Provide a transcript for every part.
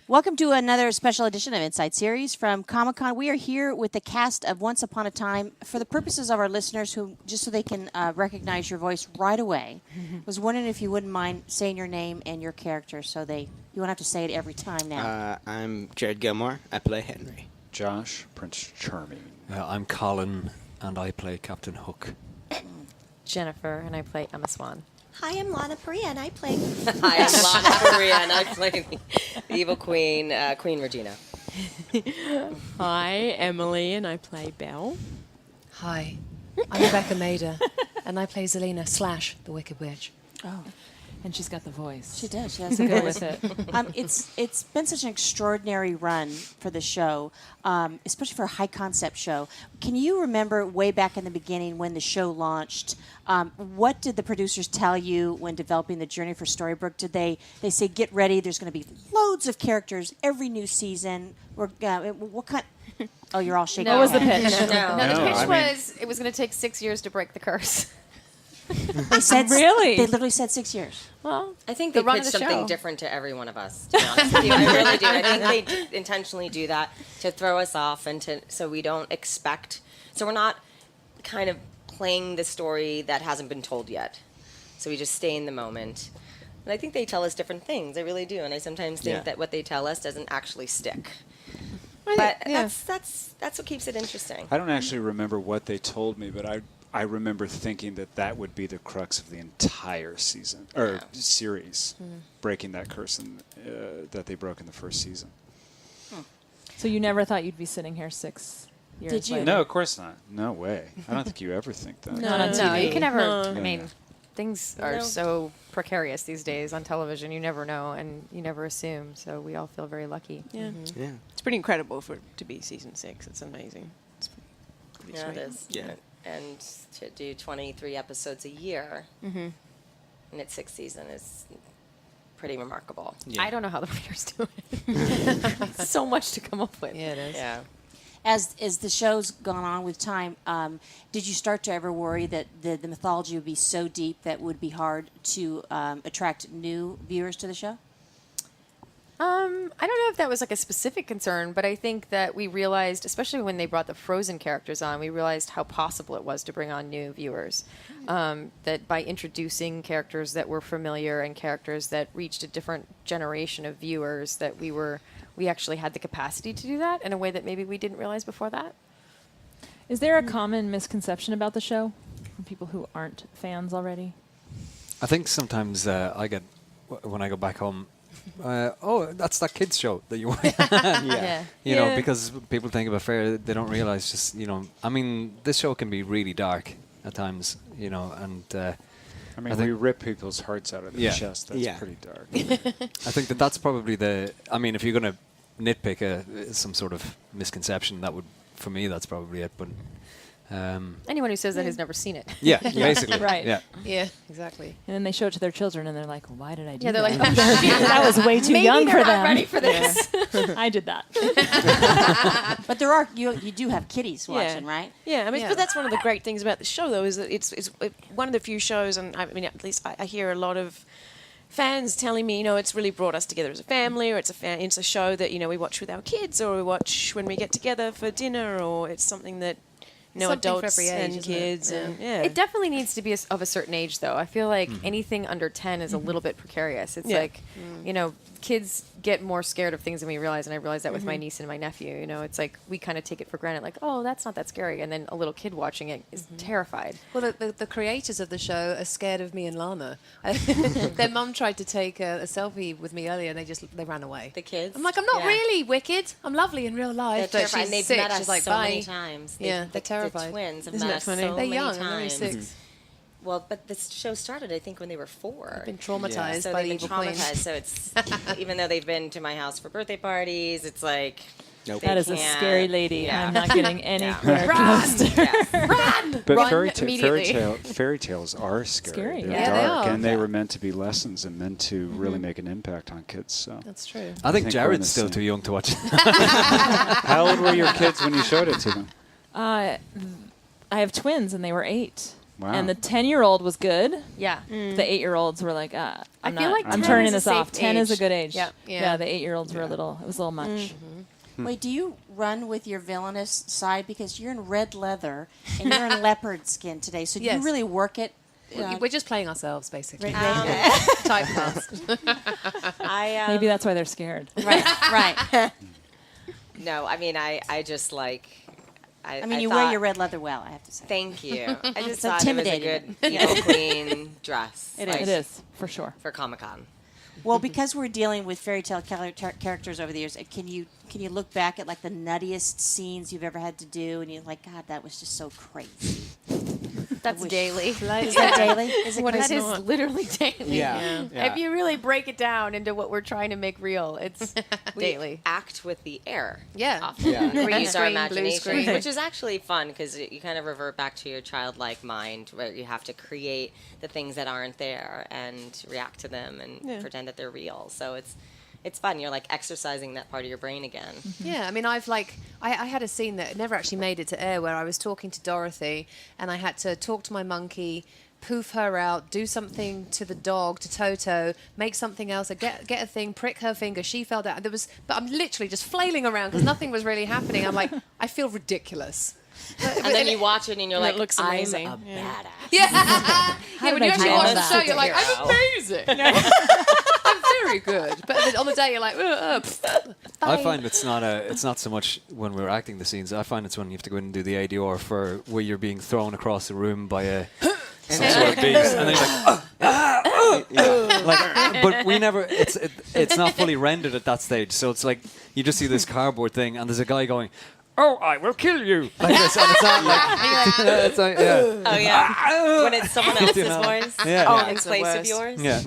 Welcome to another special edition of Inside Series from Comic-Con. We are here with the cast of Once Upon a Time. For the purposes of our listeners, who just so they can recognize your voice right away, was wondering if you wouldn't mind saying your name and your character so you won't have to say it every time now. I'm Jared Gilmore. I play Henry. Josh, Prince Charming. I'm Colin, and I play Captain Hook. Jennifer, and I play Emma Swan. Hi, I'm Lana Paria, and I play... Hi, I'm Lana Paria, and I play the evil queen, Queen Regina. Hi, Emily, and I play Belle. Hi, I'm Rebecca Mader, and I play Zelina / the Wicked Witch. Oh. And she's got the voice. She does. She has the Good voice. with it. It's been such an extraordinary run for the show, especially for a high concept show. Can you remember way back in the beginning when the show launched? What did the producers tell you when developing the journey for Storybrooke? Did they say, get ready, there's going to be loads of characters every new season? What kind? Oh, you're all shaking. What was the pitch? No, the pitch was it was going to take 6 years to break the curse. They said Really? They literally said 6 years. Well, I think the they run pitch of the something show. different to every one of us, to be honest with you. I really do. I think they intentionally do that to throw us off and so we don't expect... So we're not kind of playing the story that hasn't been told yet. So we just stay in the moment. And I think they tell us different things. I really do. And I sometimes think that what they tell us doesn't actually stick. But that's what keeps it interesting. I don't actually remember what they told me, but I remember thinking that would be the crux of the entire season or series, breaking that curse that they broke in the first season. So you never thought you'd be sitting here 6 years Did you? later? No, of course not. No way. I don't think you ever think that. Not on No, TV. you can never- No. I mean, things are so precarious these days on television. You never know, and you never assume. So we all feel very lucky. Yeah. Yeah. It's pretty incredible for it to be season 6. It's amazing. It's pretty Yeah, it sweet. is. Yeah. And to do 23 episodes a year and its 6th season is pretty remarkable. Yeah. I don't know how the writers do it. So much to come up with. Yeah, it is. Yeah. As the show's gone on with time, did you start to ever worry that the mythology would be so deep that it would be hard to attract new viewers to the show? I don't know if that was like a specific concern, but I think that we realized, especially when they brought the Frozen characters on, we realized how possible it was to bring on new viewers. That by introducing characters that were familiar and characters that reached a different generation of viewers, that we actually had the capacity to do that in a way that maybe we didn't realize before that. Is there a common misconception about the show from people who aren't fans already? I think sometimes I get, when I go back home, oh, that's that kids show that you Yeah. You know, because people think about fair, they don't realize just, you know, I mean, this show can be really dark at times, you know, and I mean, we rip people's hearts out of their chest. That's pretty dark. I think that's probably I mean, if you're going to nitpick some sort of misconception, that would, for me, that's probably it. But anyone who says that has never seen it. yeah, basically. Right. Yeah. Yeah, exactly. And then they show it to their children, and they're like, "Why did I do Yeah, they're that? like, oh, shit. That was way too Maybe young they're for not them." ready for this. I did that. But you do have kiddies watching, right? Yeah, I mean, Yeah. but that's one of the great things about the show, though, is that it's one of the few shows, and I mean, at least I hear a lot of fans telling me, you know, it's really brought us together as a family, or it's a show that, you know, we watch with our kids, or we watch when we get together for dinner, or it's something that, you know, Something for adults every age, and isn't it? kids, and yeah. It definitely needs to be of a certain age, though. I feel like anything under 10 is a little bit precarious. It's like, you know, kids get more scared of things than we realize, and I realize that with my niece and my nephew. You know, it's like we kind of take it for granted, like, oh, that's not that scary, and then a little kid watching it is terrified. Well, the creators of the show are scared of me and Lana. Their mum tried to take a selfie with me earlier, and they ran away. The kids? I'm like, I'm not really wicked. I'm lovely in real They're life. But terrified. she's And they've sick. met us She's like, so bye. many times. Yeah, they're The terrified. twins have Isn't met that us funny? so They're many young. times. They're only 6. Well, but this show started, I think, when they were 4. Been traumatized So by they've the been evil queen. traumatized. So it's even though they've been to my house for birthday parties, it's like Nope. That is a can't- scary lady. yeah. I'm not getting any Yeah. close to her. Yes. But Run fairy immediately. tales are scary. Scary, They're yeah. Yeah, they dark, are. and they were meant to be lessons and meant to really make an impact on kids. So, That's true. I think we're in Jared's the still same. too young to watch it. how old were your kids when you showed it to them? I have twins, and they were 8. Wow. And the 10-year-old was good. Yeah. The 8-year-olds were like, I I'm feel like I'm 10 turning is a this off. safe 10 is a age. good age. Yeah. Yeah, the 8-year-olds were it was a little much. Wait, do you run with your villainous side? Because you're in red leather and you're in leopard skin today. So do you Yes. really work it? We're just playing ourselves, basically. I Maybe that's why they're scared. Right. no. I mean, I just like. I mean, you wear your red leather well, I have to say. Thank you. I just It's thought it was a intimidating. good, evil queen dress. It like, is. It is, for sure. for Comic-Con. Well, because we're dealing with fairy tale characters over the years, can you look back at like the nuttiest scenes you've ever had to do, and you're like, God, that was just so crazy. That's daily. Is that daily? Is it That crazy? is literally daily. Yeah. If you really break it down into what we're trying to make real, it's daily. Act with the air. Yeah. Often. Yeah. We Green use our screen, blue imagination, screen. which is actually fun because you kind of revert back to your childlike mind where you have to create the things that aren't there and react to them and pretend that they're real. So it's fun. You're like exercising that part of your brain again. Yeah, I mean, I had a scene that never actually made it to air where I was talking to Dorothy and I had to talk to my monkey, poof her out, do something to the dog, to Toto, make something else, get a thing, prick her finger, she fell down. But I'm literally just flailing around because nothing was really happening. I'm like, I feel ridiculous. And then you watch it and you're And like, it looks I'm amazing. a badass. Yeah, when did you I actually do watch the that? show, you're like, I'm amazing. I'm very good. But on the day, you're like, I find it's not so much when we're acting the scenes. I find it's when you have to go in and do the ADR for where you're being thrown across the room by some sort of beast, and then you're like, like, but we never. It's not fully rendered at that stage, so it's like you just see this cardboard thing, and there's a guy going, "Oh, I will kill you!" Like this, and it's not like, it's like Oh, yeah. When it's someone else's voice. Yeah. In it's the place of worst. yours. yeah.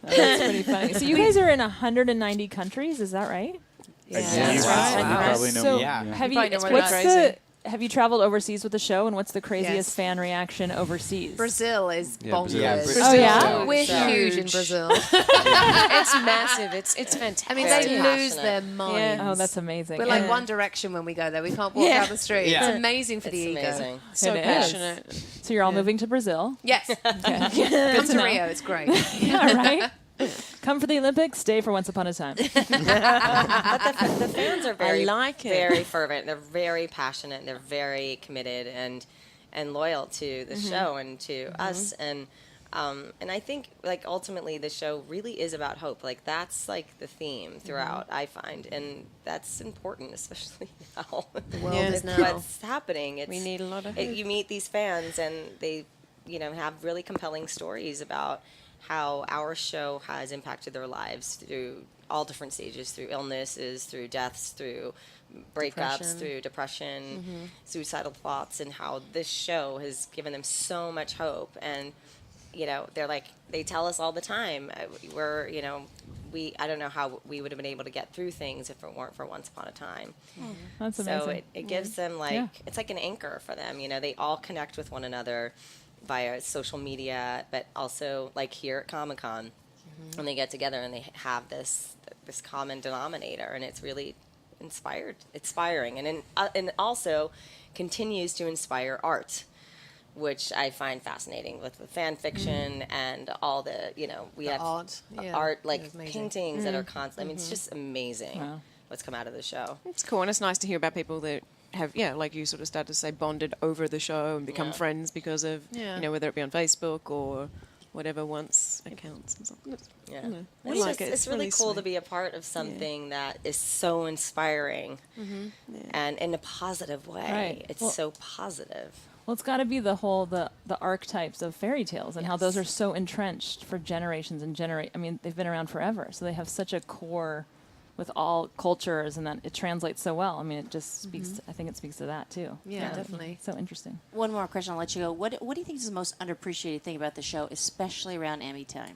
That's pretty funny. So you guys are in 190 countries, is that right? yeah, Yes. that's right. You probably know So more. Yeah. have You you? probably know What's we're the? crazy. Have you traveled overseas with the show, and what's the craziest Yes. fan reaction overseas? Brazil is Yeah, bonkers. Brazil. Yeah, Brazil. Oh, yeah? We're So huge in huge. Brazil. It's massive. It's fantastic. I mean, Very they lose passionate. their minds. Oh, that's amazing. We're like One Direction when we go there. We can't walk down the street. Yeah. It's amazing for It's the ego. amazing. so It is. passionate. So you're all moving to Brazil. Yes. Come to to know. Rio. It's great. Yeah, right. Come for the Olympics, stay for Once Upon a Time. But the fans are very, like it. very fervent. They're very passionate. They're very committed and loyal to the show and to us. And I think like ultimately the show really is about hope. Like that's like the theme throughout. I find, and that's important, especially now. The world Yeah. is now. What's happening? It's, We need a lot of hope. you meet these fans and they, have really compelling stories about how our show has impacted their lives through all different stages, through illnesses, through deaths, through breakups, Depression. through depression, suicidal thoughts, and how this show has given them so much hope. And, they're like, they tell us all the time, I don't know how we would have been able to get through things if it weren't for Once Upon a Time. That's amazing. So it gives them it's like an anchor for them. They all connect with one another via social media, but also like here at Comic-Con when they get together and they have this common denominator, and it's really inspiring, and also continues to inspire art, which I find fascinating with the fan fiction and all the we have art, yeah. art like It's amazing. paintings that are constant. I mean, it's just amazing what's come out of the show. It's cool, and it's nice to hear about people that have, like you sort of started to say, bonded over the show and become friends because of, whether it be on Facebook or whatever once accounts and something. Yeah, I it's, like just, it. it's really cool to sweet. be a part of something that is so inspiring and in a positive way. Right. It's Well- so positive. Well, it's got to be the whole the archetypes of fairy tales and how those are so entrenched for generations and I mean, they've been around forever, so they have such a core with all cultures, and that it translates so well. I mean, it just speaks. I think it speaks to that too. Yeah, definitely. So interesting. One more question, I'll let you go. What do you think is the most underappreciated thing about the show, especially around Emmy time?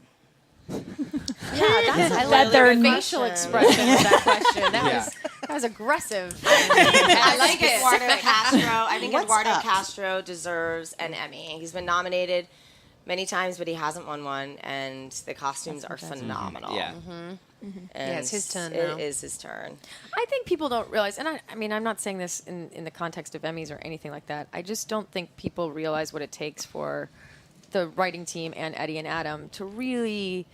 I love they're the not- facial expression of that question. That was aggressive. I like it. Eduardo Castro. I think What's Eduardo up? Castro deserves an Emmy. He's been nominated many times, but he hasn't won one, and the costumes are phenomenal. Yeah. And Yeah, it's his turn now. It is his turn. I think people don't realize, and I mean, I'm not saying this in the context of Emmys or anything like that. I just don't think people realize what it takes for the writing team and Eddie and Adam to really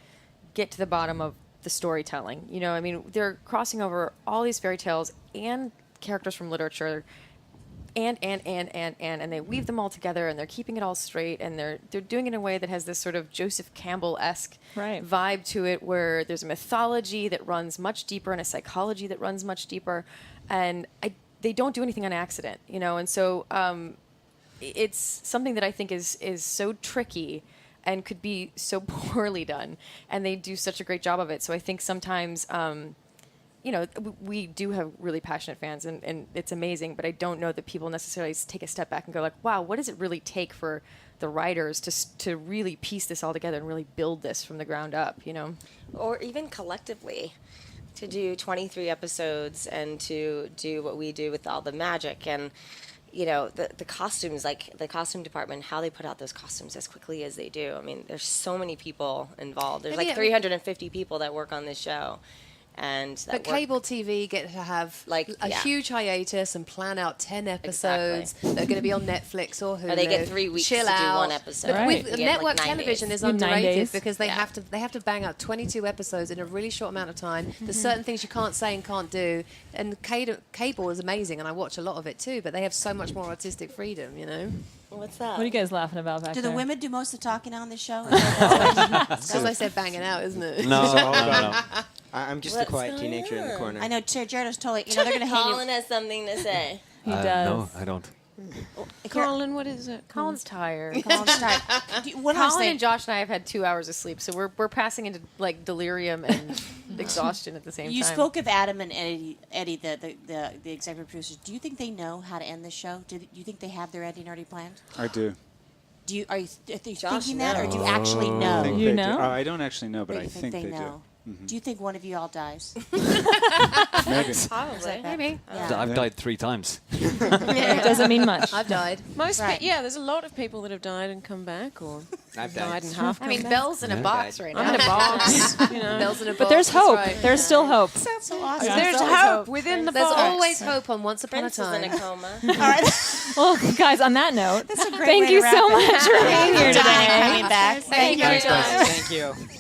get to the bottom of the storytelling. You know, I mean, they're crossing over all these fairy tales and characters from literature, and they weave them all together, and they're keeping it all straight, and they're doing it in a way that has this sort of Joseph Campbell-esque vibe to it, where there's a mythology that runs much deeper and a psychology that runs much deeper, and they don't do anything on accident, you know, and so it's something that I think is so tricky and could be so poorly done, and they do such a great job of it. So I think sometimes, you know, we do have really passionate fans, and it's amazing, but I don't know that people necessarily take a step back and go like, wow, what does it really take for the writers to really piece this all together and really build this from the ground up, you know? Or even collectively, to do 23 episodes and to do what we do with all the magic and, you know, the costumes, like the costume department, how they put out those costumes as quickly as they do. I mean, there's so many people involved. There's like 350 people that work on this show. And that But cable TV get to have a huge hiatus and plan out 10 episodes. They're going to be on Netflix or Hulu. Or they get 3 weeks Chill to out. do one episode. But with They get, network like, 9 television days. is underrated 9 because they have to bang out 22 episodes in a really short amount of time. There's certain things you can't say and can't do. And cable is amazing, and I watch a lot of it too. But they have so much more artistic freedom, you know. What's that? What are you guys laughing about back Do there? the women do most of the talking on this show? As I said, banging out, isn't it? No. I'm just the quiet teenager in the corner. I know Jared was totally. You know they're going to hate you. Colin has something to say. He does. No, I don't. Colin, what is it? Colin's tired. Colin's tired. One last Colin thing. and Josh and I have had 2 hours of sleep, so we're passing into like delirium and exhaustion at the same You time. spoke of Adam and Eddie, the executive producers. Do you think they know how to end the show? Do you think they have their ending already planned? I do. Are you Josh thinking that, or do you I actually know? think You they know? do. I don't actually know, but I you think they know. do. Do you think one of you all dies? Maybe. Probably. Maybe. Yeah. I've died 3 times. It doesn't mean much. I've died. Right. There's a lot of people that have died and come back, or I've died died. and half. I mean, Belle's in a box right now. I'm in a box. You know, Bells in a But box, there's that's hope. right. There's still hope. That's so awesome. there's So- hope within the There's box. always hope on Once Upon a Prince is in Time. a coma. All right. Well, guys, on that note, That's a great thank way you to so wrap it. much for being here Thank you for today. coming back. Thank you. Thanks, guys. Thank you.